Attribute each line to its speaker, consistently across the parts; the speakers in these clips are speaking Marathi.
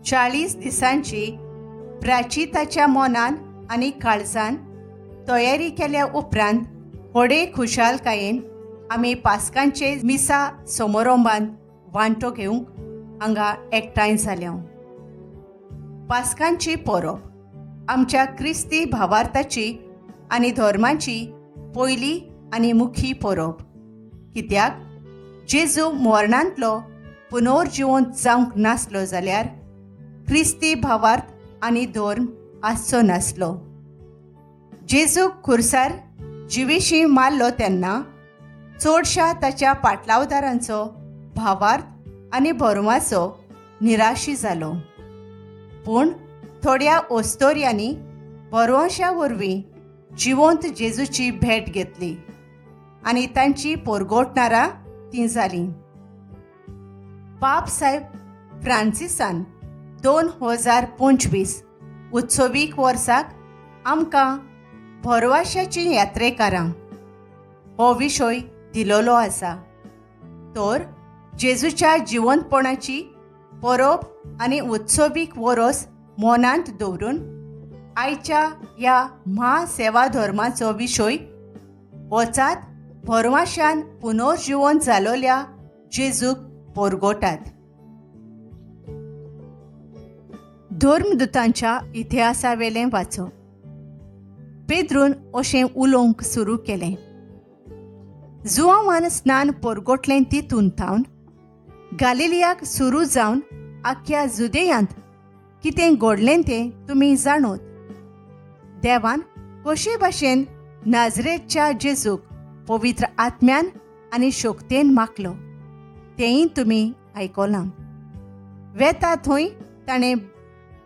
Speaker 1: 40 दिसांची प्राचिताच्या मोनान आनी काळजान तयारी केल्या उपरांत व्हडे खुशालकायेन आमी पास्कांचे मिसा समारंभांत वांटो घेवंक हांगा एकठांय जाल्यांव. पास्कांची परब आमच्या क्रिस्ती भावार्थाची आनी धर्माची पयली आनी मुखी परब, कित्याक जेजू मरणांतलो पुनर्जिवंत जावंक नासलो जाल्यार क्रिस्ती भावार्थ आनी धर्म आसचो नासलो. जेजूक खुर्सार जिवेशी मारलो तेन्ना चडशा ताच्या पाटलावदारांचो भावार्थ आनी भरमाचो निराशी जालो. पूण थोड्या ओस्तोर्यांनी भरवशां वरवीं जिवंत जेजूची भेट घेतली आनी तांची परगोटणारां ती जालीं. पाप साहेब फ्रांसिसान 2025 उत्सवीक वर्साक आमकां भरवशाची यात्रेकारां हो विशय दिलोलो आसा. तर जेजूच्या जिवंतपणाची परब आनी उत्सवीक वरोस मनांत दवरून आयच्या ह्या महासेवा धर्माचो विशय वचात भरवशान पुनर्जिवंत जालोल्या जेजूक परगोटात. धर्मदुतांच्या इतिहासावेलें वाचो. पेद्रून अशें उलोवंक सुरू केलें. जुआंवान स्नान परगोटलें तितून थावन गालिलियाक सुरू जावन आख्या जुदेयांत कितें घडलें तें तुमी जाणोत. देवान कशे भाशेन नाजरेतच्या जेजूक पवित्र आत्म्यान आनी शक्तीन मागलो तेंय तुमी आयकलां. वेता थंय ताणें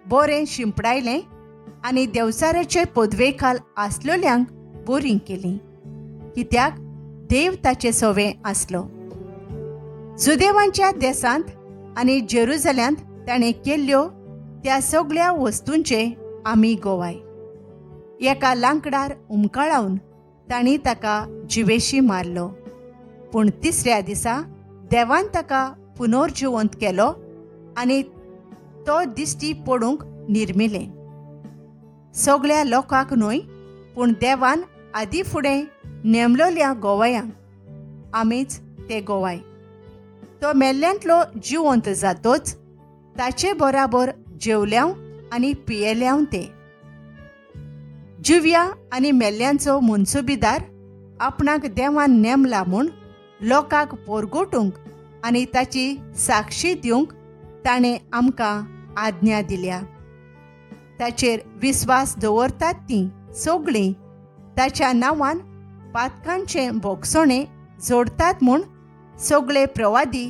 Speaker 1: बरें शिंपडायलें आनी देवचाराचे पदवेखाल आसलोल्यांक बोरीं केलीं, कित्याक देव ताचे सवें आसलो. जुदेवांच्या देसांत आनी जेरुजल्यांत ताणें केल्ल्यो त्या सगळ्या वस्तूंचे आमी गोवाय. एका लांकडार उमकाळावन तांणी ताका जिवेशी मारलो, पूण तिसऱ्या दिसा देवान ताका पुनर्जिवंत केलो आनी तो दिश्टी पडूंक निर्मिलें. सगळ्या लोकांक न्हय, पूण देवान आदी फुडें नेमलोल्या गोवायांक आमीच ते गोवाय. तो मेल्ल्यांतलो जिवंत जातोच ताचे बराबर जेवल्याव आनी पियेल्याव ते. जिव्या आनी मेल्ल्यांचो मुनसुबीदार आपणाक देवान नेमला म्हूण लोकांक परगोटूंक आनी ताची साक्षी दिवंक ताणें आमकां आज्ञा दिल्या. ताचेर विस्वास दवरतात तीं सगळीं ताच्या नांवान पातकांचें भोगसणें जोडटात म्हूण सगळे प्रवादी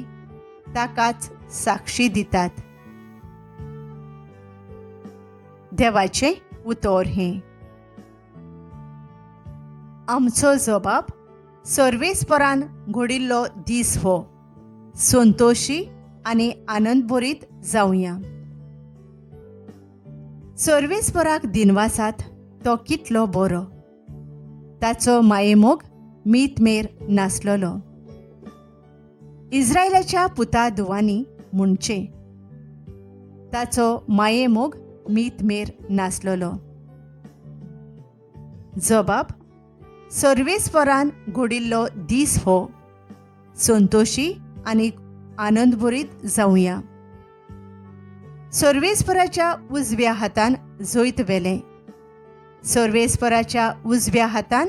Speaker 1: ताकाच साक्षी दितात. देवाचें उतर हें. आमचो जबाब सर्वेस्परान घडिल्लो दीस हो संतोशी आनी आनंदभरीत जावया. सर्वेस्पराक दिनवासात तो कितलो बरो. ताचो मायेमोग मीतमेर नासलोलो. इस्रायलाच्या पुता धुवांनी म्हणचे ताचो मायेमोग मीतमेर नासलोलो. जबाब सर्वेस्परान घडिल्लो दीस हो संतोशी आनी आनंदभरीत जावया. सर्वेस्पराच्या उजव्या हातान जैत वेलें. सर्वेस्पराच्या उजव्या हातान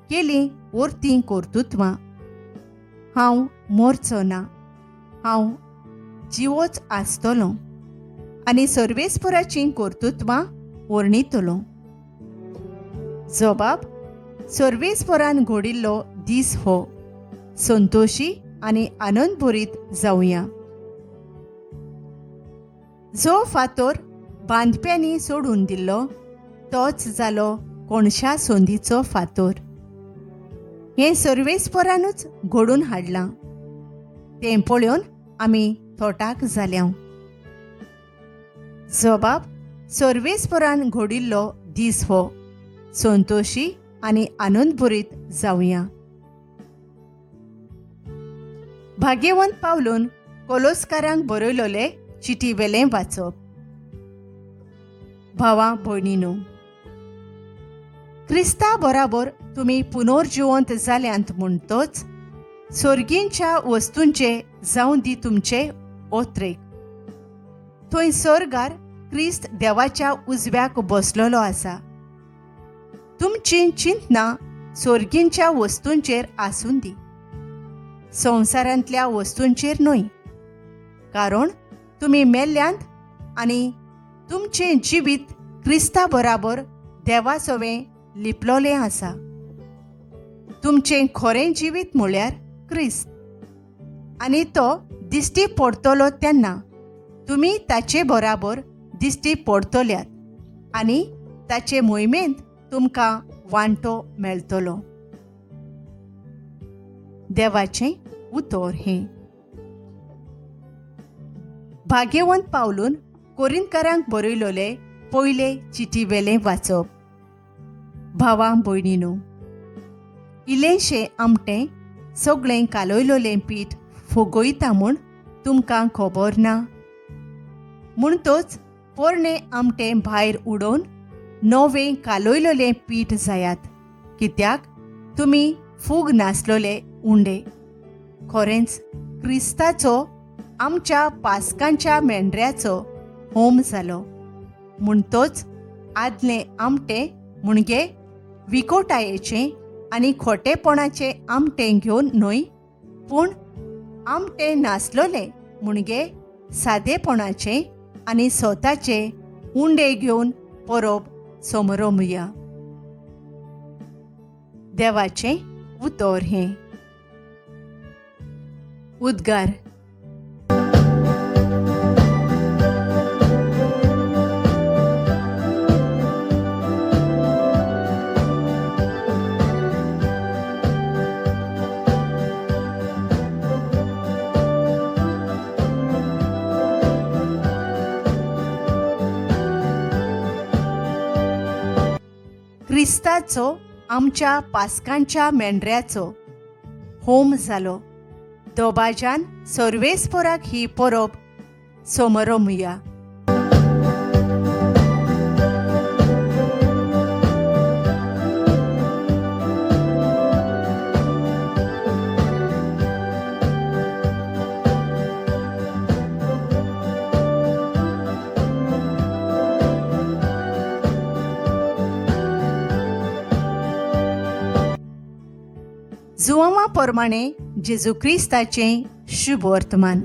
Speaker 1: केलीं वर्तीं कर्तुत्वां. हांव मरचो ना, हांव जिवोच आसतलों आनी सर्वेस्पराचीं कर्तुत्वां वर्णितलों. जबाब सर्वेस्परान घडिल्लो दीस हो संतोशी आनी आनंदभरीत जावया. जो फातोर बांदप्यांनी सोडून दिल्लो तोच जालो कोणशा सोंदीचो फातोर. हें सर्वेस्परानूच घडून हाडलां. तें पळोवन आमी थोटाक जाल्यांव. जबाब सर्वेस्परान घडिल्लो दीस हो संतोशी आनी आनंदभरीत जावया. भाग्यवंत पावलून कोलोस्कारांक बरयलोले चिटी वेलें वाचप. भावां भयणीनो, क्रिस्ता बरोबर तुमी पुनर्जिवंत जाल्यांत म्हणटोच सर्गींच्या वस्तूंचे जावं दी तुमचे ओत्रेक. थंय सर्गार क्रिस्त देवाच्या उजव्याक बसलेलो आसा. तुमची चिंतना सर्गींच्या वस्तूंचेर आसून दी, संवसारांतल्या वस्तूंचेर न्हय. कारण तुमी मेल्ल्यांत आनी तुमचें जिवीत क्रिस्ता बरोबर देवा सोवें लिपलोलें आसा. तुमचें खरें जिवीत म्हळ्यार क्रिस्त, आनी तो दिश्टी पडटलो तेन्ना तुमी ताचे बरोबर दिश्टी पडटल्यात आनी ताचे मोहिमेंत तुमकां वांटो मेळटलो. देवाचें उतर हें. भाग्यवंत पावलून कोरिंथकारांक बरयलोले पयले चिटीवेलें वाचप. भावां भयणीनो, इल्लेशें आमटें सगळें कालयलोलें पीठ फुगयता म्हूण तुमकां खबर ना. म्हणटच पोरणें आमटें भायर उडोवन नवें कालयलोलें पीठ जायात, कित्याक तुमी फूग नासलोले उंडे. खरेंच क्रिस्ताचो आमच्या पासकांच्या मेंढऱ्याचो होम जालो. म्हणटच आदलें आमटें म्हणजे विकोटायेचें आनी खोटेपणाचें आमटें घेवन न्हय, पूण आमटें नासलोलें म्हणजे सादेपणाचें आनी स्वताचे उंडे घेवन परब समरमुया. देवाचें उतर हें. उद्गार. क्रिस्ताचो आमच्या पासकांच्या मेंढऱ्याचो होम जालो. दोबाज्यान सर्वेस्पराक ही परब समरमुया. जुवामा प्रमाणे जेजू क्रिस्ताचें शुभ वर्तमान.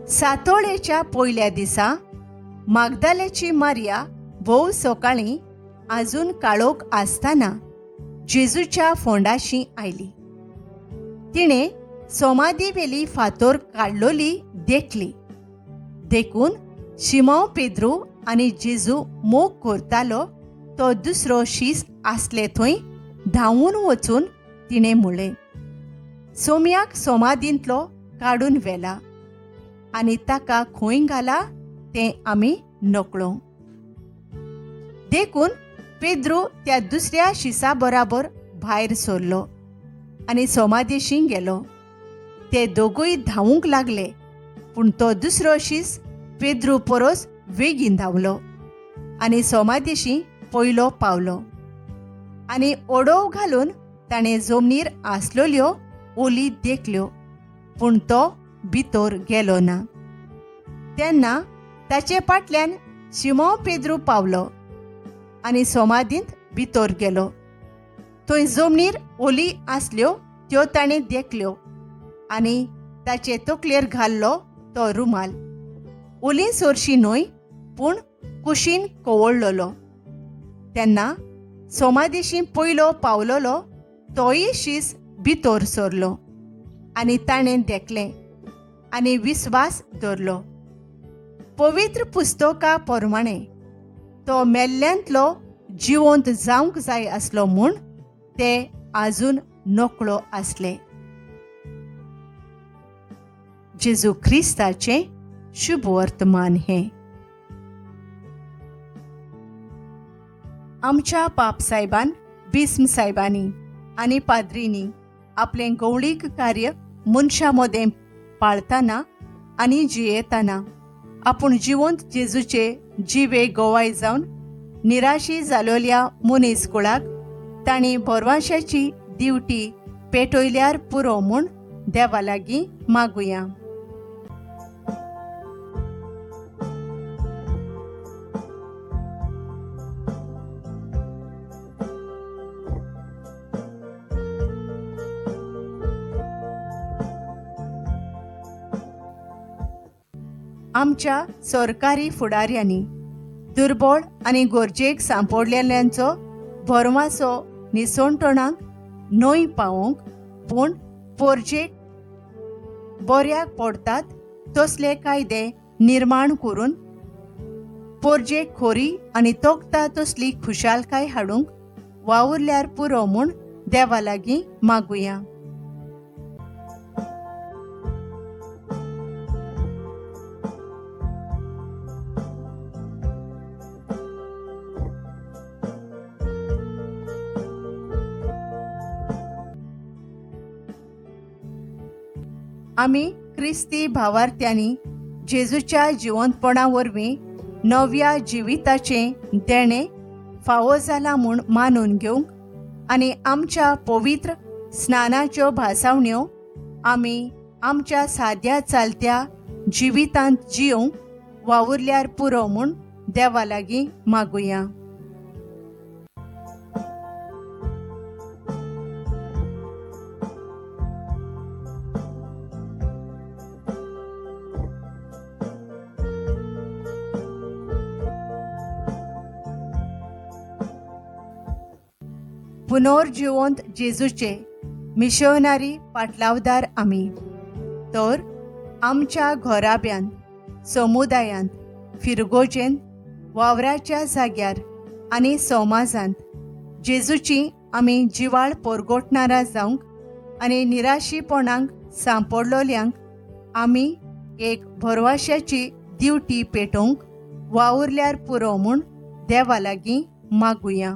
Speaker 1: सातोळेच्या पयल्या दिसा मागदालेची मारिया भोव सकाळीं आजून काळोख आसतना जेजूच्या फोंडाशी आयली. तिणें समाधीवेली फातर काडलोली देखली. देखून शिमोन पेद्रू आनी जेजू मोग करतालो तो दुसरो शीस आसले थंय धांवून वचून तिणें म्हणलें, सोम्याक समाधींतलो काडून व्हेला आनी ताका खंय घाला तें आमी नकळो. देखून पेद्रू त्या दुसऱ्या शिसा बराबर भायर सरलो आनी समाधीशी गेलो. ते दोगूय धांवूंक लागले, पूण तो दुसरो शीस पेद्रू परस वेगीन धांवलो आनी समाधीशी पयलो पावलो. आनी ओडोव घालून ताणें जमनीर आसलोल्यो ओली देखल्यो, पूण तो भितर गेलो ना. तेन्ना ताचे फाटल्यान शिमोन पेद्रू पावलो आनी समाधींत भितर गेलो. थंय जमनीर ओली आसल्यो त्यो ताणें देखल्यो आनी ताचे तकलेर घाल्लो तो रुमाल. ओली सोरशी न्हय, पूण कुशीन कवळलोलो. तेन्ना समाधीशी पयलो पावलोलो तोय शीस भितर सरलो आनी ताणें देखलें आनी विस्वास धरलो. पवित्र पुस्तका प्रमाणे तो मेल्ल्यांतलो जिवंत जावंक जाय आसलो म्हूण ते आजून नकळो आसले. जेजू क्रिस्ताचें शुभ वर्तमान हें. आमच्या पाप साहेबान, बिस्म साहेबांनी आनी पाद्रींनी आपलें गवळीक कार्य मनशा मदें पाळतना आनी जियेतना आपूण जिवंत जेजूचे जिवे गोवाय जावन निराशी जालोल्या मनीस कुळाक तांणी भरवशाची दिवटी पेटयल्यार पुरो म्हूण देवा लागीं मागुया. आमच्या सरकारी फुडाऱ्यांनी दुर्बळ आनी गरजेक सांपडलेल्यांचो भरवंसो निसणटणाक न्हय पावोवंक पूण पोरजेक बऱ्याक पडटात तसले कायदे निर्माण करून पोरजेक खोरी आनी तोखता तसली खुशालकाय हाडूंक वावुरल्यार पुरो म्हूण देवा लागीं मागुया. आमी क्रिस्ती भावार्थ्यांनी जेजूच्या जिवंतपणा वरवीं नव्या जिविताचें देणें फावो जाला म्हूण मानून घेवंक आनी आमच्या पवित्र स्नानाच्यो भासावण्यो आमी आमच्या साद्या चालत्या जिवितांत जियोंक वावुरल्यार पुरो म्हूण देवा लागीं मागुया. पुनर्जिवंत जेजूचे मिशनरी पाटलावदार आमी तर आमच्या घराब्यांत समुदायांत फिरगोजेंत वावराच्या जाग्यार आनी समाजांत जेजूची आमी जिवाळ परगोटणारा जावंक आनी निराशीपणांक सांपडलोल्यांक आमी एक भरवशाची दिवटी पेटोवंक वावुरल्यार पुरो म्हूण देवा लागीं मागुया.